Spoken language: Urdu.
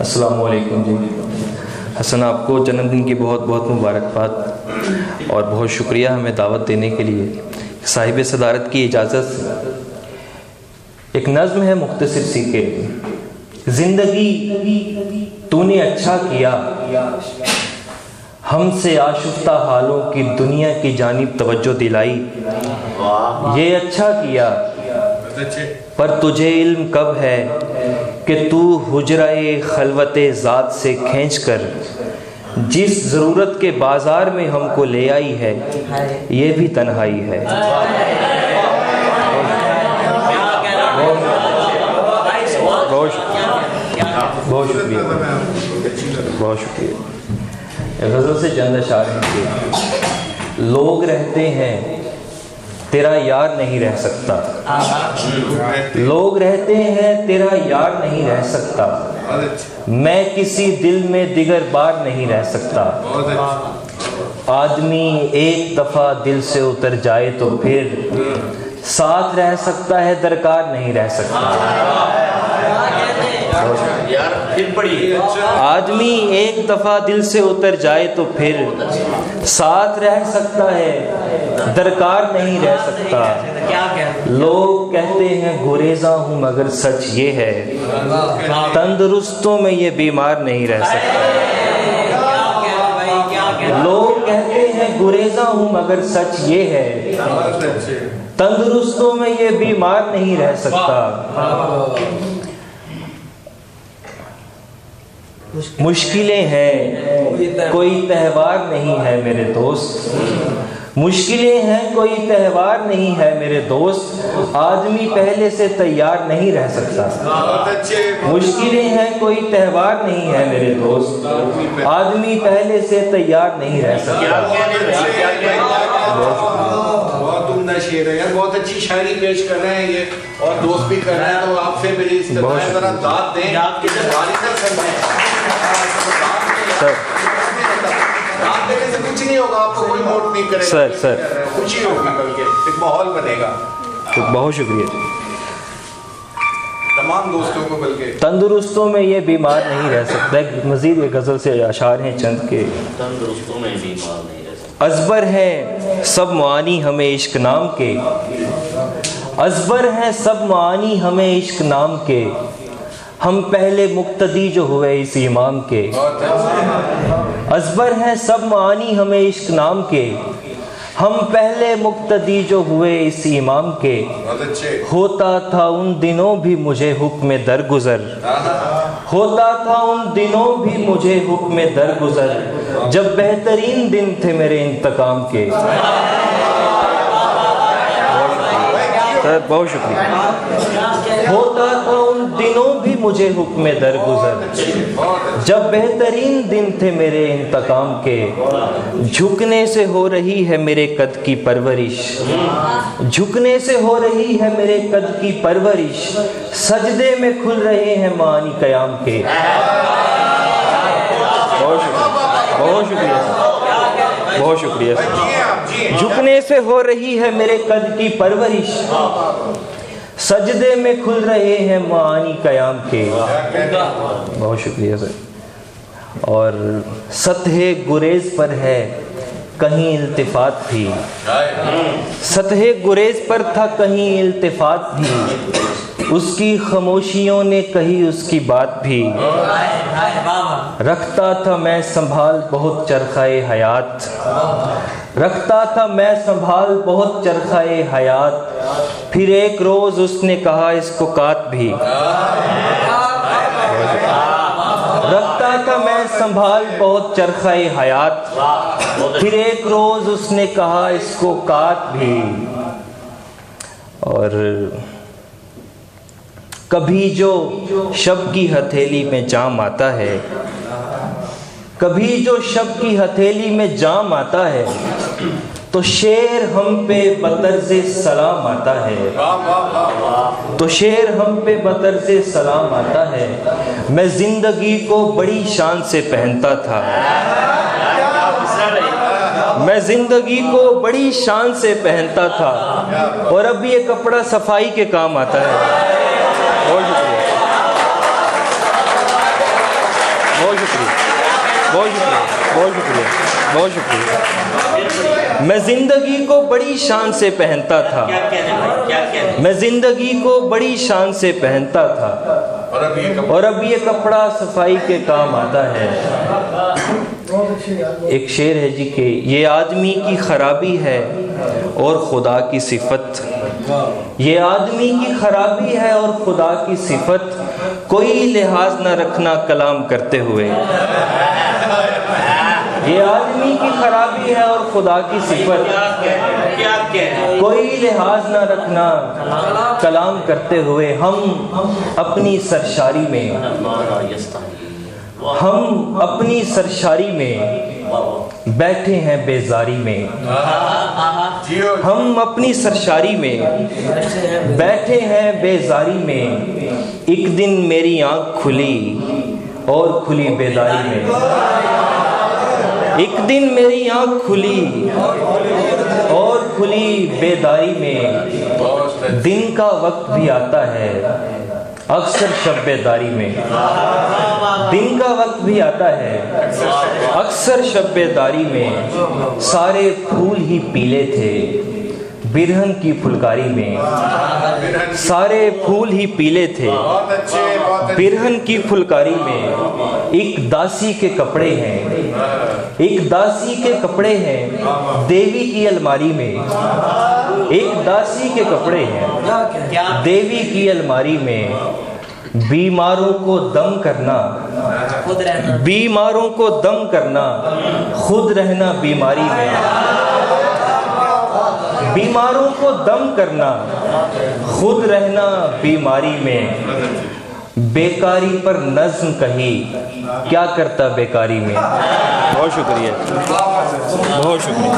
السلام علیکم جی حسن، آپ کو جنم دن کی بہت بہت مبارکباد اور بہت شکریہ ہمیں دعوت دینے کے لیے۔ صاحب صدارت کی اجازت سے ایک نظم ہے مختصر سی کے زندگی تو نے اچھا کیا، ہم سے آشفتہ حالوں کی دنیا کی جانب توجہ دلائی، یہ اچھا کیا پر تجھے علم کب ہے کہ تو حجرہ خلوت ذات سے کھینچ کر جس ضرورت کے بازار میں ہم کو لے آئی ہے، یہ بھی تنہائی ہے۔ بہت شکریہ بہت شکریہ۔ غزل سے چند اشعار ہیں کہ لوگ رہتے ہیں تیرا یار نہیں رہ سکتا، لوگ رہتے ہیں تیرا یار نہیں رہ سکتا، میں کسی دل میں دیگر بار نہیں رہ سکتا، آدمی ایک دفعہ دل سے اتر جائے تو پھر ساتھ رہ سکتا ہے، درکار نہیں رہ سکتا۔ آدمی ایک دفعہ دل سے اتر جائے تو پھر ساتھ رہ سکتا ہے، درکار نہیں رہ سکتا۔ لوگ کہتے ہیں گریزاں ہوں مگر سچ یہ ہے، تندرستوں میں یہ بیمار نہیں رہ سکتا۔ لوگ کہتے ہیں گریزاں ہوں مگر سچ یہ ہے، تندرستوں میں یہ بیمار نہیں رہ سکتا۔ مشکلیں ہیں کوئی تہوار نہیں ہے میرے دوست، مشکلیں ہیں کوئی تہوار نہیں ہے میرے دوست، آدمی پہلے سے تیار نہیں رہ سکتا۔ مشکلیں ہیں کوئی تہوار نہیں ہے میرے دوست، آدمی پہلے سے تیار نہیں رہ سکتا۔ بہت عمدہ شعر ہے یار، بہت اچھی شاعری پیش کر رہے ہیں یہ، اور دوست بھی کر رہے ہیں، تو آپ سے میری استدعا ہے ذرا داد دیں، آپ کی دلواری سے سمجھیں۔ داد دینے سے کچھ نہیں ہوگا، آپ کو کوئی نوٹ نہیں کرے گا، خوشی ہوگی، بلکہ ایک ماحول بنے گا۔ بہت شکریہ۔ تمام دوستوں کو بلکہ تندرستوں میں یہ بیمار نہیں رہ سکتا۔ مزید ایک غزل سے اشعار ہیں چند کے تندرستوں میں بیمار نہیں رہ سکتا۔ ازبر ہیں سب معانی ہمیں عشق نام کے، ازبر ہیں سب معانی ہمیں عشق نام کے، ہم پہلے مقتدی جو ہوئے اس امام کے۔ ازبر ہیں سب معانی ہمیں عشق نام کے، ہم پہلے مقتدی جو ہوئے اس امام کے، ہوتا تھا ان دنوں بھی مجھے حکم درگزر، ہوتا تھا ان دنوں بھی مجھے حکم درگزر، جب بہترین دن تھے میرے انتقام کے۔ بہت شکریہ۔ ہوتا تھا ان دنوں بھی مجھے حکم درگزر، جب بہترین دن تھے میرے انتقام کے، جھکنے سے ہو رہی ہے میرے قد کی پرورش، جھکنے سے ہو رہی ہے میرے قد کی پرورش، سجدے میں کھل رہے ہیں معانی قیام کے۔ بہت شکریہ بہت شکریہ۔ جھکنے سے ہو رہی ہے میرے قد کی پرورش، سجدے میں کھل رہے ہیں معانی قیام کے۔ بہت شکریہ سر۔ اور سطح گریز پر ہے کہیں التفات بھی، سطح گریز پر تھا کہیں التفات بھی، اس کی خاموشیوں نے کہی اس کی بات بھی، رکھتا تھا میں سنبھال بہت چرخائے حیات، رکھتا تھا میں سنبھال بہت چرخائے حیات، پھر ایک روز اس نے کہا اس کو کاٹ بھی، رکھتا تھا میں سنبھال بہت چرخائے حیات، پھر ایک روز اس نے کہا اس کو کاٹ بھی۔ اور کبھی جو شب کی ہتھیلی میں جام آتا ہے، کبھی جو شب کی ہتھیلی میں جام آتا ہے، تو شعر ہم پہ بطرز سلام آتا ہے، تو شعر ہم پہ بطرز سلام آتا ہے، میں زندگی کو بڑی شان سے پہنتا تھا، میں زندگی کو بڑی شان سے پہنتا تھا، اور اب یہ کپڑا صفائی کے کام آتا ہے۔ بہت شکریہ۔ بہت شکریہ، بہت شکریہ۔ میں زندگی کو بڑی شان سے پہنتا تھا، میں زندگی کو بڑی شان سے پہنتا تھا، اور اب یہ کپڑا صفائی کے کام آتا ہے۔ ایک شعر ہے جی کہ یہ آدمی کی خرابی ہے اور خدا کی صفت، یہ آدمی کی خرابی ہے اور خدا کی صفت، کوئی لحاظ نہ رکھنا کلام کرتے ہوئے۔ یہ آدمی کی خرابی ہے اور خدا کی صفت، کوئی لحاظ نہ رکھنا کلام کرتے ہوئے۔ ہم اپنی سرشاری میں، ہم اپنی سرشاری میں بیٹھے ہیں بیزاری میں، ہم اپنی سرشاری میں بیٹھے ہیں بیزاری میں، ایک دن میری آنکھ کھلی اور کھلی بیداری میں، ایک دن میری آنکھ کھلی اور کھلی بیداری میں، دن کا وقت بھی آتا ہے اکثر شب بیداری میں، دن کا وقت بھی آتا ہے اکثر شب بیداری میں، سارے پھول ہی پیلے تھے برہن کی پھلکاری میں، سارے پھول ہی پیلے تھے برہن کی پھلکاری میں، ایک داسی کے کپڑے ہیں، ایک داسی کے کپڑے ہیں دیوی کی الماری میں، ایک داسی کے کپڑے ہیں دیوی کی الماری میں، بیماروں کو دم کرنا، بیماروں کو دم کرنا، خود رہنا بیماری میں، بیماروں کو دم کرنا، خود رہنا بیماری میں، بیکاری پر نظم کہی کیا کرتا بیکاری میں۔ بہت شکریہ، بہت شکریہ۔